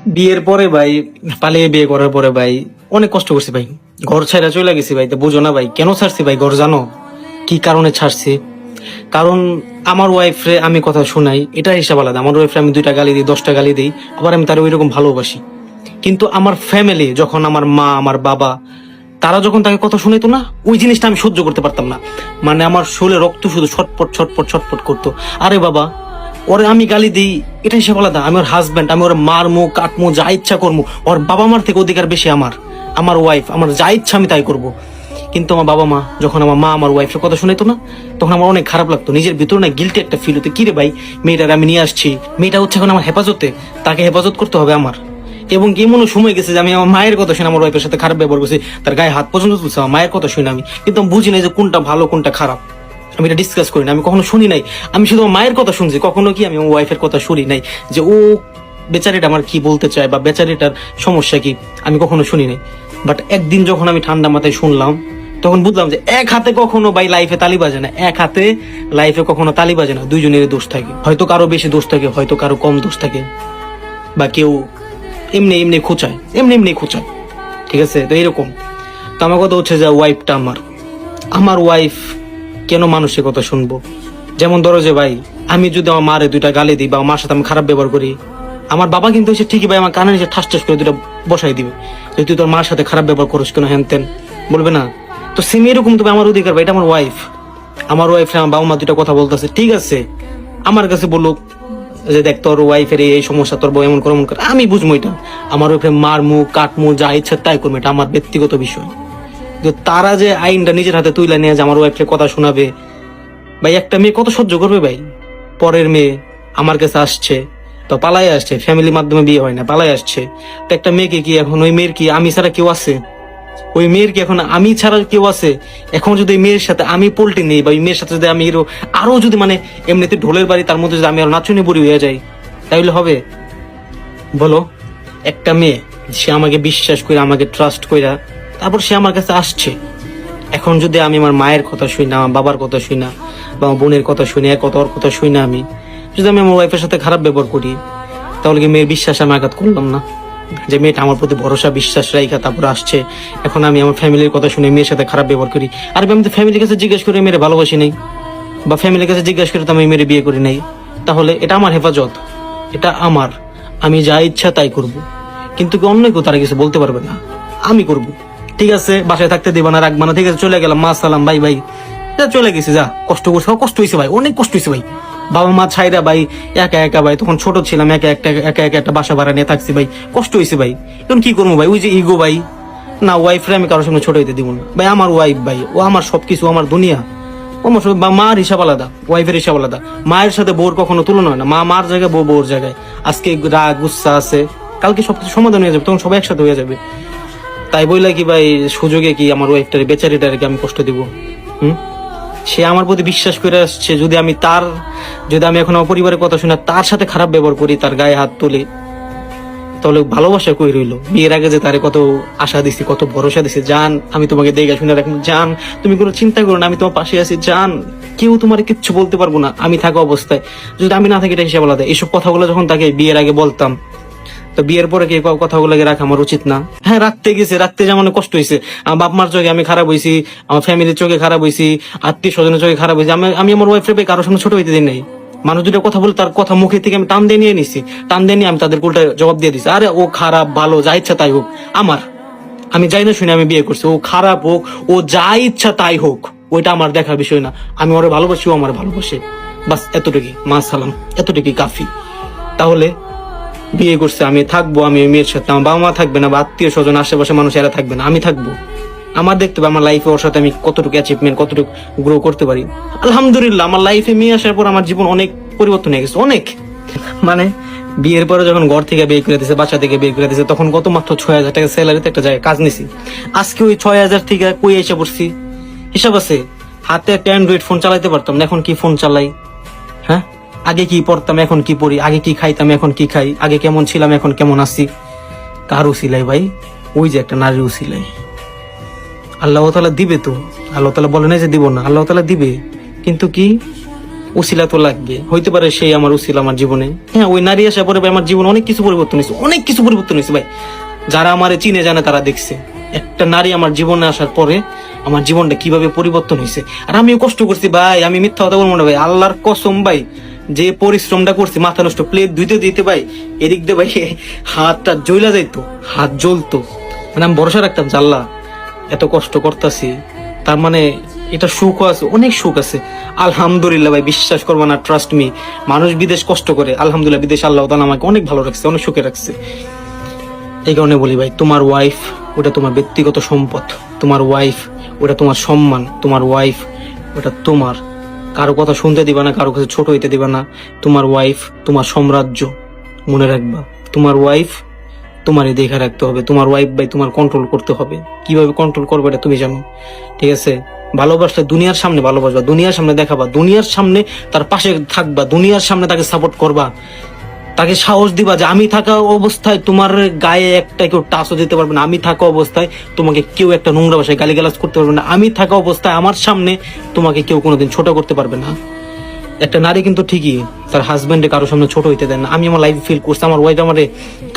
বিয়ের পরে ভাই, পালিয়ে বিয়ে করার পরে ভাই অনেক কষ্ট করছি ভাই। ঘর ছাইরা চলে গেছি ভাই। তো বুঝো না ভাই কেন ছাড়ছি ভাই ঘর, জানো কি কারণে ছাড়ছি? কারণ আমার ওয়াইফ রে আমি কথা শোনাই, এটা হিসাব আলাদা। আমার ওয়াইফ রে আমি 2টা গালি দিই, 10টা গালি দিই, আবার আমি তার ওইরকম ভালোবাসি। কিন্তু আমার ফ্যামিলি, যখন আমার মা, আমার বাবা, তারা যখন তাকে কথা শুনাইতো না, ওই জিনিসটা আমি সহ্য করতে পারতাম না। মানে আমার শরীরে রক্ত শুধু ছটপট ছটপট ছটপট করতো। আরে বাবা, ওরে আমি গালি দিই, এটা হিসাব আলাদা। আমি ওর হাজব্যান্ড, আমি ওর মারমু কাটমু যা ইচ্ছা করবো। ওর বাবা মার থেকে অধিকার বেশি আমার। আমার ওয়াইফ, আমার যা ইচ্ছা আমি তাই করবো। কিন্তু আমার বাবা মা, যখন আমার মা আমার ওয়াইফের কথা শুনাইতো না, তখন আমার অনেক খারাপ লাগতো। নিজের ভিতরে না গিল্টি একটা ফিল হতো, কিরে ভাই মেয়েটার আমি নিয়ে আসছি, মেয়েটা হচ্ছে এখন আমার হেফাজতে, তাকে হেফাজত করতে হবে আমার। এবং এমনও সময় গেছে যে আমি আমার মায়ের কথা শুনে আমার ওয়াইফের সাথে খারাপ ব্যবহার করছি, তার গায়ে হাত পর্যন্ত তুলছে আমার মায়ের কথা শুনে আমি। কিন্তু আমি বুঝি নাই যে কোনটা ভালো কোনটা খারাপ। আমি এটা ডিসকাস করি না, আমি কখনো শুনি নাই। আমি শুধু আমার মায়ের কথা শুনছি, কখনো কি আমি আমার ওয়াইফের কথা শুনি নাই যে ও বেচারিটা আমার কি বলতে চায় বা বেচারিটার সমস্যা কি, আমি কখনো শুনি নাই। বাট একদিন যখন আমি ঠান্ডা মাথায় শুনলাম, তখন বুঝলাম যে এক হাতে কখনো ভাই লাইফে তালি বাজে না। এক হাতে লাইফে কখনো তালি বাজে না। দুইজনের দোষ থাকে, হয়তো কারো বেশি দোষ থাকে, হয়তো কারো কম দোষ থাকে, বা কেউ এমনি এমনি খোঁচায়, এমনি খোঁচায়। ঠিক আছে, তো এরকম। তো আমার কথা হচ্ছে যে ওয়াইফটা আমার ওয়াইফ কেন মানুষের কথা শুনবো? যেমন ধরো যে ভাই, আমি যদি আমার মারে 2টা গালি দিই বা আমার সাথে আমি খারাপ ব্যবহার করি, আমার বাবা কিন্তু এসে ঠিকই ভাই আমার কানে এসে ঠাস ঠাস করে 2টা বসাই দিবে যে তুই তোর মার সাথে খারাপ ব্যবহার করিস কেন, হ্যান তেন বলবে না? তো সেম এরকম তবে আমার অধিকার ভাই, এটা আমার ওয়াইফ। আমার ওয়াইফ আমার বাবা মা 2টা কথা বলতেছে, ঠিক আছে, আমার কাছে বলুক যে দেখ তোর ওয়াইফের এই সমস্যা, তোর বউ এমন করে এমন করে, আমি বুঝবো এটা। আমার ওয়াইফের মারমু কাটমু যা ইচ্ছা তাই করবো, এটা আমার ব্যক্তিগত বিষয়। কিন্তু তারা যে আইনটা নিজের হাতে তুলে নিয়ে যে আমার ওয়াইফের কথা শোনাবে, ভাই একটা মেয়ে কত সহ্য করবে ভাই? পরের মেয়ে আমার কাছে আসছে, তো পালাই আসছে, ফ্যামিলির মাধ্যমে বিয়ে হয় না, পালাই আসছে। তো একটা মেয়েকে কি এখন, ওই মেয়ের কি আমি ছাড়া কেউ আছে? ওই মেয়ের কি এখন আমি ছাড়া কেউ আছে? এখন যদি ওই মেয়ের সাথে আমি পল্টি নেই, বা ওই মেয়ের সাথে যদি আমি আরো যদি মানে এমনিতে ঢোলের বাড়ি, তার মধ্যে যদি আমি আরো নাচুনি বুড়ি হয়ে যাই, তাইলে হবে? বলো। একটা মেয়ে, সে আমাকে বিশ্বাস করে, আমাকে ট্রাস্ট কইরা তারপর সে আমার কাছে আসছে। এখন যদি আমি আমার মায়ের কথা শুই না, আমার বাবার কথা শুই না, বা আমার বোনের কথা শুনি, এক কথা ওর কথা শুই না, আমি যদি আমি আমার ওয়াইফের সাথে খারাপ ব্যবহার করি, তাহলে কি মেয়ের বিশ্বাস আমি আঘাত করলাম না? যে মেয়েটা আমার প্রতি ভরসা বিশ্বাস রাখা তারপর আসছে, এখন আমি আমার ফ্যামিলির কথা শুনে মেয়ের সাথে খারাপ ব্যবহার করি। আর আমি তো ফ্যামিলির কাছে জিজ্ঞেস করে মেয়ের ভালোবাসি নাই, বা ফ্যামিলির কাছে জিজ্ঞেস করে তো আমি মেয়ের বিয়ে করি নাই। তাহলে এটা আমার হেফাজত, এটা আমার, আমি যা ইচ্ছা তাই করব। কিন্তু কি অন্য কেউ তারা কিছু বলতে পারবে না, আমি করব। ঠিক আছে, বাসায় থাকতে দিবা না, রাখবা না, ঠিক আছে, চলে গেলাম, মা সালাম, বাই বাই, চলে গেছি, যা কষ্ট করছে, কষ্ট হয়েছে ভাই, অনেক কষ্ট হয়েছে ভাই। বাবা মা ছাইরা ভাই, একা একা ভাই, তখন ছোট ছিলাম, একা একটা বাসা ভাড়া নিয়ে থাকছি ভাই, কষ্ট হয়েছে ভাই। এখন কি করবো ভাই, ওই যে ইগো ভাই, না ওয়াইফরে আমি কারোর সঙ্গে ছোট হইতে দিব না ভাই। আমার ওয়াইফ ভাই, ও আমার সবকিছু, আমার দুনিয়া। ও আমার সব, মার হিসাব আলাদা, ওয়াইফের হিসাব আলাদা। মায়ের সাথে বউর কখনো তুলনা হয় না। মা মার জায়গায়, বউ বউর জায়গায়। আজকে রাগ গুচ্ছা আছে, কালকে সবকিছু সমাধান হয়ে যাবে, তখন সবাই একসাথে হয়ে যাবে। তাই বইলা কি ভাই সুযোগে কি আমার ওয়াইফটারে, বেচারিটারে কি আমি কষ্ট দিব? সে আমার প্রতি বিশ্বাস করে আসছে, যদি আমি এখন আমার পরিবারের কথা শুনে তার সাথে খারাপ ব্যবহার করি, তার গায়ে হাত তুলি, তাহলে ভালোবাসা কই রইলো? বিয়ের আগে যে তারে কত আশা দিছি, কত ভরসা দিছি, জান আমি তোমাকে দেখে শুনে রাখবো, জান তুমি কোনো চিন্তা করো না, আমি তোমার পাশে আছি, জান কেউ তোমার কিচ্ছু বলতে পারবো না আমি থাকা অবস্থায়, যদি আমি না থাকি এটা হিসাব আলাদা। এইসব কথাগুলো যখন তাকে বিয়ের আগে বলতাম, তো বিয়ের পরে কি কথাগুলোকে রাখা আমার উচিত না? হ্যাঁ, রাখতে যেমন কষ্ট হয়েছে। আমার বাপ মার চোখে আমি খারাপ হয়েছি, আমার ফ্যামিলির চোখে খারাপ হয়েছি, আত্মীয় স্বজনের চোখে খারাপ হয়েছি। আমি আমার ওয়াইফে কারোর সঙ্গে ছোট হইতে দিই নাই। মানুষ দুটো কথা বলে তার কথা মুখে থেকে আমি টান দিয়ে নিয়ে নিছি, টান দিয়ে নিয়ে আমি তাদের উল্টা জবাব দিয়ে দিছি। আরে ও খারাপ ভালো যা ইচ্ছা তাই হোক, আমি যাই না শুনে আমি বিয়ে করছি, ও খারাপ হোক, ও যা ইচ্ছা তাই হোক, ওইটা আমার দেখার বিষয় না। আমি ওরে ভালোবাসি, ও আমার ভালোবাসে, বাস এতটুকুই, মা সালাম, এতটুকুই কাফি। তাহলে বিয়ে করছে, আমি থাকবো, আমি মেয়ের সাথে, আমার বাবা মা থাকবে না, বা আত্মীয় স্বজন আশেপাশে মানুষ এরা থাকবে না, আমি থাকবো। আমার দেখতে হবে আমার লাইফে ওর সাথে আমি কতটুকু অ্যাচিভমেন্ট, কতটুকু গ্রো করতে পারি। আলহামদুলিল্লাহ, আমার লাইফে মেয়ে আসার পর আমার জীবন অনেক পরিবর্তন হয়ে গেছে, অনেক। মানে বিয়ের পরে যখন ঘর থেকে বিয়ে করে দিছে, বাসা থেকে বিয়ে করে দিছে, তখন কত মাত্র 6,000 টাকা স্যালারিতে একটা জায়গায় কাজ নিছি। আজকে ওই 6,000 থেকে কই এসে পড়ছি, হিসাব আছে। হাতে একটা অ্যান্ড্রয়েড ফোন চালাইতে পারতাম না, এখন কি ফোন চালাই? হ্যাঁ, আগে কি পড়তাম এখন কি পড়ি, আগে কি খাইতাম এখন কি খাই, আগে কেমন ছিলাম এখন কেমন আছি। কার উসিলাই ভাই? ওই যে একটা নারীর উসিলাই। আল্লাহ তাআলা দিবে তো, আল্লাহ তাআলা বলে না যে দিব না, আল্লাহ তাআলা দিবে। কিন্তু কি উসিলা তো লাগবে, হইতে পারে সেই আমার উসিলা আমার জীবনে। হ্যাঁ, ওই নারী আসার পরে ভাই আমার জীবনে অনেক কিছু পরিবর্তন হয়েছে, অনেক কিছু পরিবর্তন হয়েছে ভাই। যারা আমারে চিনে জানে তারা দেখছে একটা নারী আমার জীবনে আসার পরে আমার জীবনটা কিভাবে পরিবর্তন হয়েছে। আর আমিও কষ্ট করছি ভাই, আমি মিথ্যা কথা বলবো না ভাই, আল্লাহর কসম ভাই, যে পরিশ্রমটা করছি মাথা নষ্ট, প্লেট ধুইতে দিতে ভাই এদিক দিয়ে ভাই হাতটা জ্বলা যাইতো, হাত জ্বলতো। মানে আমি ভরসা রাখতাম যে আল্লাহ এত কষ্ট করতেছি, তার মানে এটা সুখ আছে, অনেক সুখ আছে আলহামদুলিল্লাহ ভাই। বিশ্বাস করবা না, ট্রাস্ট মি, মানুষ বিদেশ কষ্ট করে, আলহামদুলিল্লাহ বিদেশ আল্লাহ তাআলা আমাকে অনেক ভালো রাখছে, অনেক সুখে রাখছে। এই কারণে বলি ভাই, তোমার ওয়াইফ ওটা তোমার ব্যক্তিগত সম্পদ, তোমার ওয়াইফ ওটা তোমার সম্মান, তোমার ওয়াইফ ওটা তোমার, কারো কথা শুনতে দিবা না, কারো কাছে ছোট হইতে দিবা না। তোমার ওয়াইফ তোমার সাম্রাজ্য, মনে রাখবা। তোমার ওয়াইফ তোমারই দেখে রাখতে হবে, তোমার ওয়াইফ ভাই তোমার কন্ট্রোল করতে হবে। কিভাবে কন্ট্রোল করবে এটা তুমি জানো, ঠিক আছে? ভালোবাসলে দুনিয়ার সামনে ভালোবাসবা, দুনিয়ার সামনে দেখাবা, দুনিয়ার সামনে তার পাশে থাকবা, দুনিয়ার সামনে তাকে সাপোর্ট করবা, তাকে সাহস দিবা যে আমি থাকা অবস্থায় তোমার গায়ে একটা কেউ টাচও দিতে পারবে না, আমি থাকা অবস্থায় তোমাকে কেউ একটা নোংরা ভাষায় গালিগালাজ করতে পারবে না, আমি থাকা অবস্থায় আমার সামনে তোমাকে কেউ কোনোদিন ছোট করতে পারবে না। একটা নারী কিন্তু ঠিকই তার হাজবেন্ডে কারোর সামনে ছোট হইতে দেন না। আমি আমার লাইফ ফিল করছি, আমার ওয়াইফ আমারে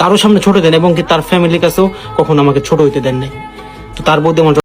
কারোর সামনে ছোট দেন এবং কি তার ফ্যামিলির কাছেও কখনো আমাকে ছোট হইতে দেন নাই। তো তার মধ্যে আমার